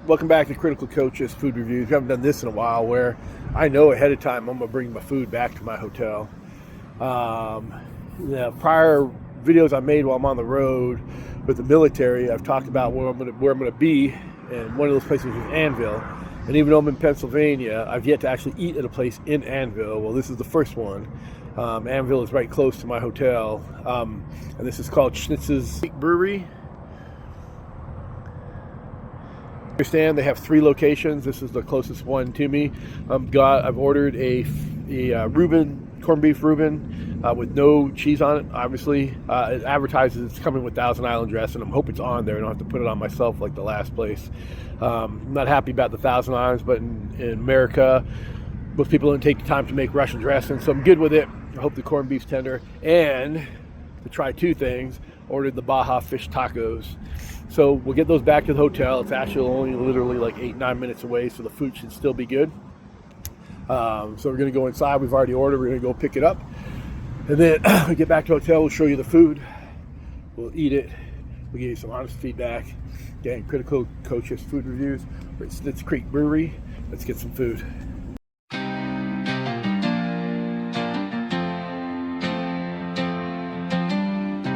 Welcome back to Critical Coaches Food Reviews. We haven't done this in a while where I know ahead of time I'm going to bring my food back to my hotel. The prior videos I made while I'm on the road with the military, I've talked about where I'm going to be, and one of those places was Anvil. And even though I'm in Pennsylvania, I've yet to actually eat at a place in Anvil. Well, this is the first one. Anvil is right close to my hotel, and this is called Snitz Creek Brewery. Understand they have 3 locations. This is the closest one to me. I've ordered a Reuben, corned beef Reuben with no cheese on it. Obviously, it advertises it's coming with Thousand Island dressing. I'm hoping it's on there. I don't have to put it on myself like the last place. I'm not happy about the Thousand Islands, but in America, most people don't take the time to make Russian dressing, so I'm good with it. I hope the corned beef's tender. And to try 2 things, ordered the Baja fish tacos. So we'll get those back to the hotel. It's actually only literally like 8-9 minutes away, so the food should still be good. So we're going to go inside. We've already ordered. We're going to go pick it up. And then we get back to the hotel. We'll show you the food. We'll eat it. We'll give you some honest feedback. Again, Critical Coaches Food Reviews. We're at Snitz Creek Brewery. Let's get some food.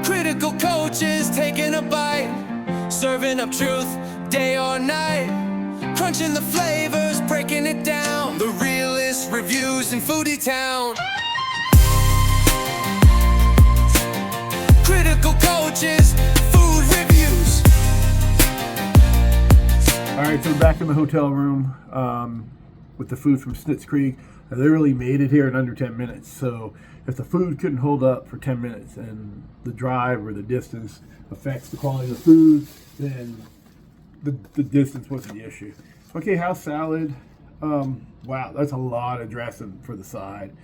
Critical coaches taking a bite, serving up truth day or night, crunching the flavors, breaking it down, the realest reviews in Foodie Town. Critical coaches, food reviews. All right, so we're back in the hotel room with the food from Snitz Creek. I literally made it here in under 10 minutes. So if the food couldn't hold up for 10 minutes and the drive or the distance affects the quality of the food, then the distance wasn't the issue. Okay, house salad. Wow, that's a lot of dressing for the side.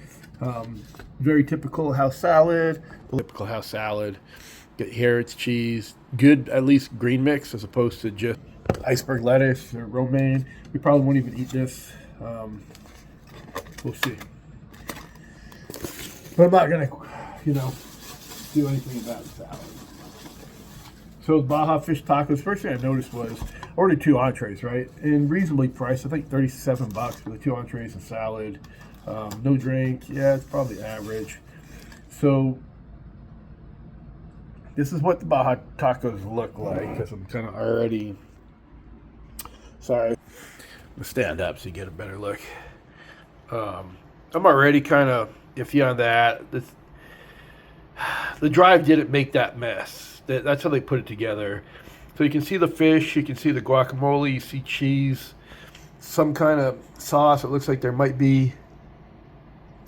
Very typical house salad. Typical house salad. Here it's cheese. Good, at least green mix as opposed to just iceberg lettuce or romaine. We probably won't even eat this. We'll see. But I'm not gonna, do anything about the salad. So Baja fish tacos. First thing I noticed was I ordered 2 entrees, right? And reasonably priced. I think $37 for the 2 entrees and salad. No drink. Yeah, it's probably average. So this is what the Baja tacos look like, because I'm kind of already. Sorry. I'll stand up so you get a better look. I'm already kind of iffy on that. The drive didn't make that mess. That's how they put it together. So you can see the fish, you can see the guacamole, you see cheese, some kind of sauce. It looks like there might be,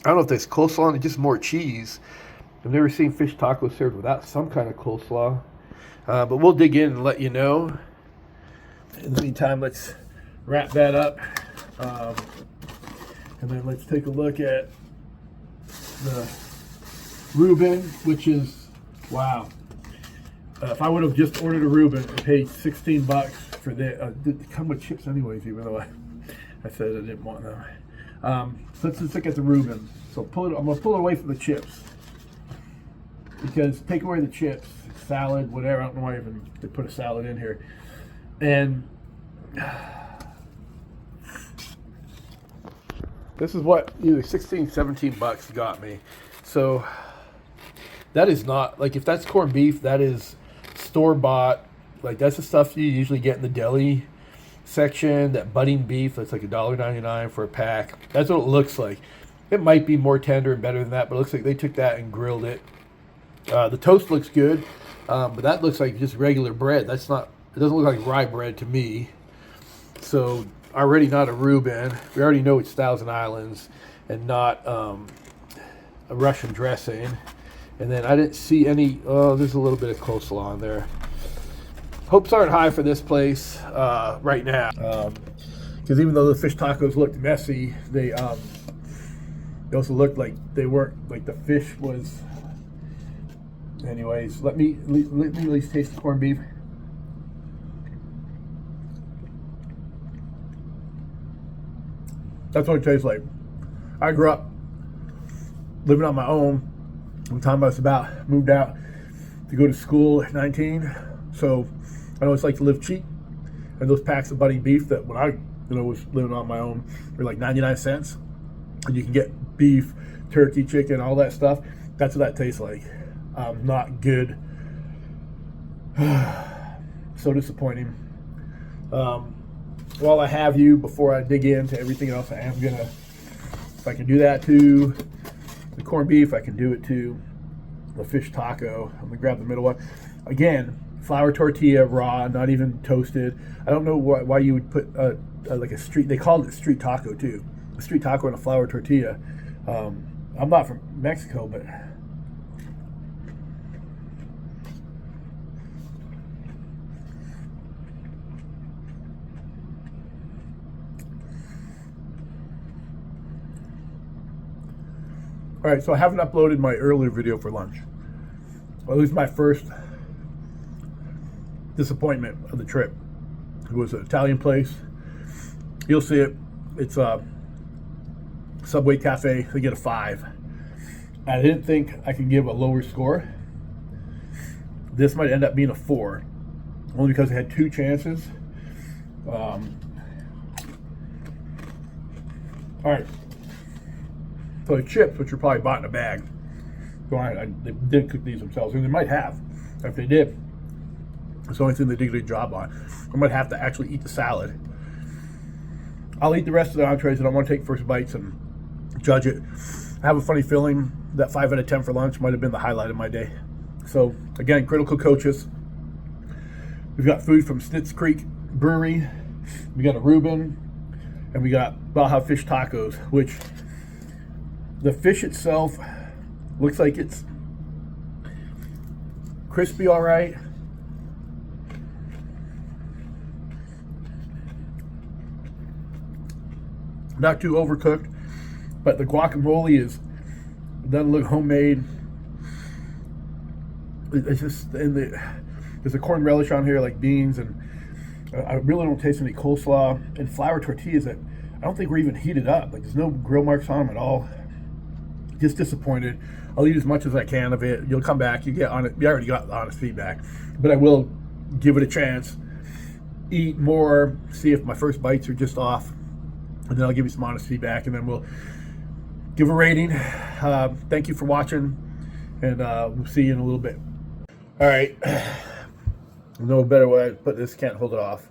I don't know if there's coleslaw and just more cheese. I've never seen fish tacos served without some kind of coleslaw. But we'll dig in and let you know. In the meantime, let's wrap that up. And then let's take a look at the Reuben, which is, wow. If I would have just ordered a Reuben and paid $16 for that, did come with chips anyways, even though I said I didn't want them. So let's just look at the Reuben. So I'm going to pull it away from the chips. Because take away the chips, salad, whatever, I don't know why even they put a salad in here. And this is what either $16-17 got me. So that is not, like, if that's corned beef, that is store-bought. Like, that's the stuff you usually get in the deli section. That budding beef, that's like $1.99 for a pack. That's what it looks like. It might be more tender and better than that, but it looks like they took that and grilled it. The toast looks good, but that looks like just regular bread. That's not, it doesn't look like rye bread to me. So already not a Reuben. We already know it's Thousand Islands and not a Russian dressing. And then I didn't see any, there's a little bit of coleslaw in there. Hopes aren't high for this place right now. Because even though the fish tacos looked messy, they also looked like they weren't, like the fish was. Anyways, let me at least taste the corned beef. That's what it tastes like. I grew up living on my own. One time I was moved out to go to school at 19. So I know it's like to live cheap. And those packs of budding beef that when I was living on my own were like 99 cents. And you can get beef, turkey, chicken, all that stuff. That's what that tastes like. Not good. So disappointing. While I have you, before I dig into everything else, I am gonna, if I can do that to the corned beef, I can do it to the fish taco. I'm gonna grab the middle one. Again, flour tortilla, raw, not even toasted. I don't know why you would put like a street, they called it street taco too. A street taco and a flour tortilla. I'm not from Mexico, but all right, so I haven't uploaded my earlier video for lunch. Well, it was my first disappointment of the trip. It was an Italian place. You'll see it. It's a Subway Cafe. They get a 5. I didn't think I could give a lower score. This might end up being a 4, only because I had 2 chances. All right. So the chips, which are probably bought in a bag, so they did cook these themselves, and they might have. If they did, it's the only thing they did a good job on. I might have to actually eat the salad. I'll eat the rest of the entrees, and I want to take first bites and judge it. I have a funny feeling that 5 out of 10 for lunch might have been the highlight of my day. So again, Critical Kocsis. We've got food from Snitz Creek Brewery. We got a Reuben, and we got Baja fish tacos, which the fish itself looks like it's crispy, all right. Not too overcooked, but the guacamole doesn't look homemade. It's just there's a corn relish on here, like beans, and I really don't taste any coleslaw and flour tortillas that I don't think were even heated up. Like there's no grill marks on them at all. Just disappointed. I'll eat as much as I can of it. You'll come back. You already got honest feedback, but I will give it a chance. Eat more. See if my first bites are just off, and then I'll give you some honest feedback, and then we'll give a rating. Thank you for watching, and we'll see you in a little bit. All right. No better way to put this. Can't hold it off.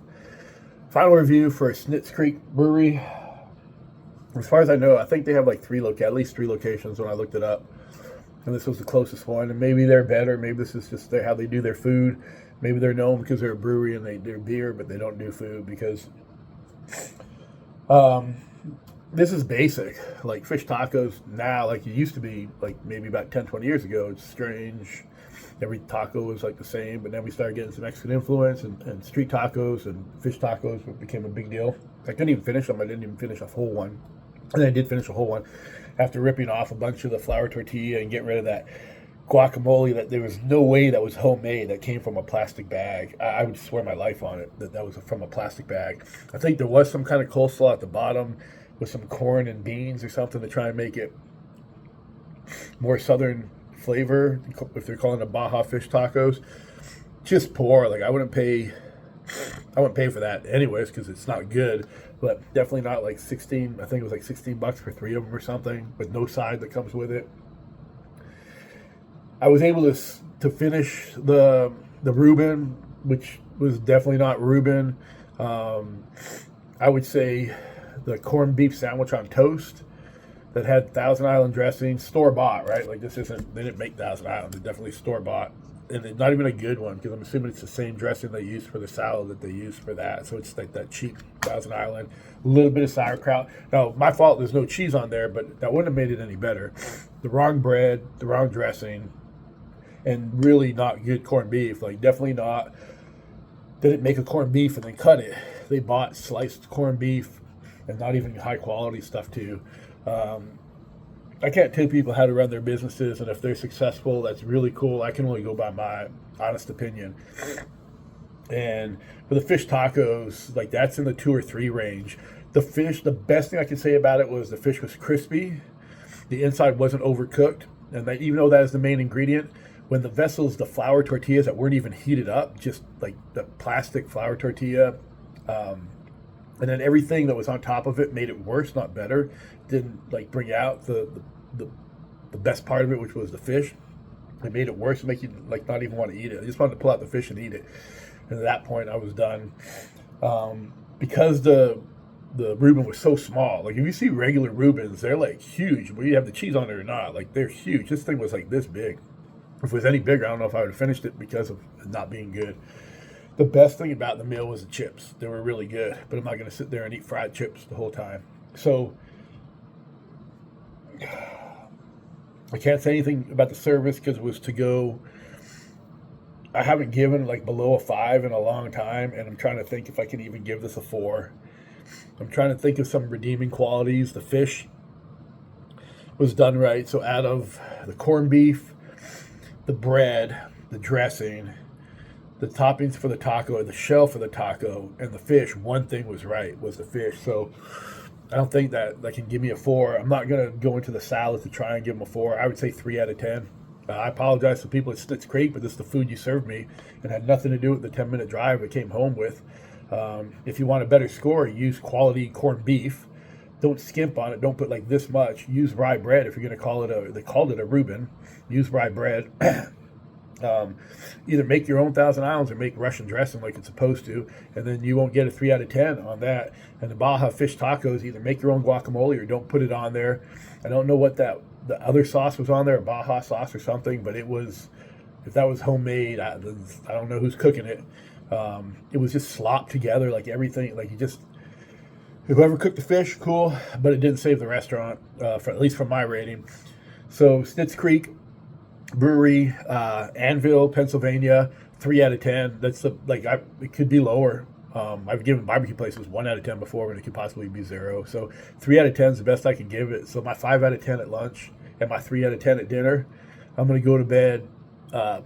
Final review for Snitz Creek Brewery. As far as I know, I think they have like at least three locations when I looked it up. And this was the closest one. And maybe they're better. Maybe this is just how they do their food. Maybe they're known because they're a brewery and they do beer, but they don't do food because this is basic. Like fish tacos now, like it used to be like maybe about 10, 20 years ago. It's strange. Every taco was like the same, but then we started getting some Mexican influence and street tacos and fish tacos became a big deal. I couldn't even finish them. I didn't even finish a whole one. And I did finish a whole one after ripping off a bunch of the flour tortilla and getting rid of that guacamole that there was no way that was homemade, that came from a plastic bag. I would swear my life on it that was from a plastic bag. I think there was some kind of coleslaw at the bottom with some corn and beans or something to try and make it more southern flavor, if they're calling it Baja fish tacos. Just poor. Like I wouldn't pay for that anyways because it's not good, but definitely not like 16. I think it was like $16 for 3 of them or something, with no side that comes with it. I was able to finish the Reuben, which was definitely not Reuben. I would say the corned beef sandwich on toast that had Thousand Island dressing, store bought, right? Like this isn't, they didn't make Thousand Island, it's definitely store bought. And it's not even a good one because I'm assuming it's the same dressing they use for the salad that they use for that. So it's like that cheap Thousand Island, a little bit of sauerkraut. Now, my fault, there's no cheese on there, but that wouldn't have made it any better. The wrong bread, the wrong dressing, and really not good corned beef. Like definitely not, they didn't make a corned beef and then cut it. They bought sliced corned beef and not even high quality stuff too. I can't tell people how to run their businesses, and if they're successful, that's really cool. I can only go by my honest opinion. And for the fish tacos, like that's in the 2 or 3 range. The fish, the best thing I can say about it was the fish was crispy. The inside wasn't overcooked. And that, even though that is the main ingredient, when the vessels, the flour tortillas that weren't even heated up, just like the plastic flour tortilla, And then everything that was on top of it made it worse, not better. Didn't like bring out the best part of it, which was the fish. It made it worse, and make you like not even want to eat it. I just wanted to pull out the fish and eat it. And at that point, I was done. Because the Reuben was so small. Like if you see regular Reubens, they're like huge, whether you have the cheese on it or not. Like they're huge. This thing was like this big. If it was any bigger, I don't know if I would have finished it because of it not being good. The best thing about the meal was the chips. They were really good, but I'm not going to sit there and eat fried chips the whole time. So I can't say anything about the service because it was to go. I haven't given like below a 5 in a long time, and I'm trying to think if I can even give this a 4. I'm trying to think of some redeeming qualities. The fish was done right. So out of the corned beef, the bread, the dressing, the toppings for the taco, the shell for the taco, and the fish, one thing was right, was the fish. So I don't think that can give me a 4. I'm not going to go into the salad to try and give them a 4. I would say 3 out of 10. I apologize to people at Snitz Creek, but this is the food you served me and had nothing to do with the 10-minute drive I came home with. If you want a better score, use quality corned beef. Don't skimp on it. Don't put like this much. Use rye bread if you're going to call it they called it a Reuben. Use rye bread. Either make your own 1,000 Islands or make Russian dressing like it's supposed to, and then you won't get a 3 out of 10 on that. And the Baja fish tacos, either make your own guacamole or don't put it on there. I don't know what the other sauce was on there, Baja sauce or something, but it was, if that was homemade, I don't know who's cooking it. It was just slopped together, like everything, like you just, whoever cooked the fish, cool, but it didn't save the restaurant, for at least from my rating. So Snitz Creek Brewery, Anvil, Pennsylvania, 3 out of 10. That's it could be lower. I've given barbecue places 1 out of 10 before, but it could possibly be 0. So 3 out of 10 is the best I can give it. So my 5 out of 10 at lunch and my 3 out of 10 at dinner. I'm going to go to bed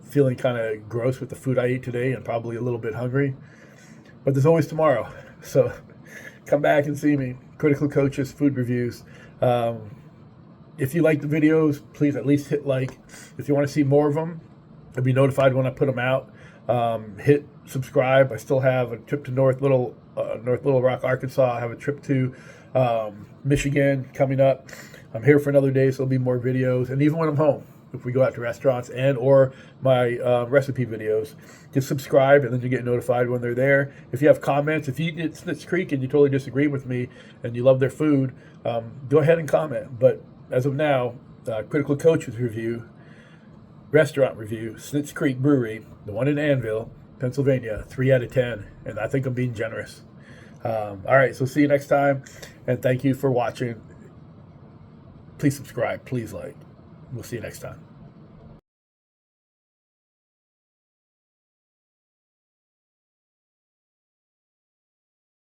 feeling kind of gross with the food I ate today and probably a little bit hungry. But there's always tomorrow. So come back and see me. Critical Coaches, food reviews. If you like the videos, please at least hit like. If you want to see more of them, you'll be notified when I put them out. Hit subscribe. I still have a trip to North Little Rock, Arkansas. I have a trip to Michigan coming up. I'm here for another day, so there'll be more videos. And even when I'm home, if we go out to restaurants and or my recipe videos, just subscribe and then you get notified when they're there. If you have comments, if you eat at Snitz Creek and you totally disagree with me and you love their food, go ahead and comment. But as of now, Critical Coaches review, restaurant review, Snitz Creek Brewery, the one in Anvil, Pennsylvania, 3 out of 10. And I think I'm being generous. All right, so see you next time. And thank you for watching. Please subscribe. Please like. We'll see you next time.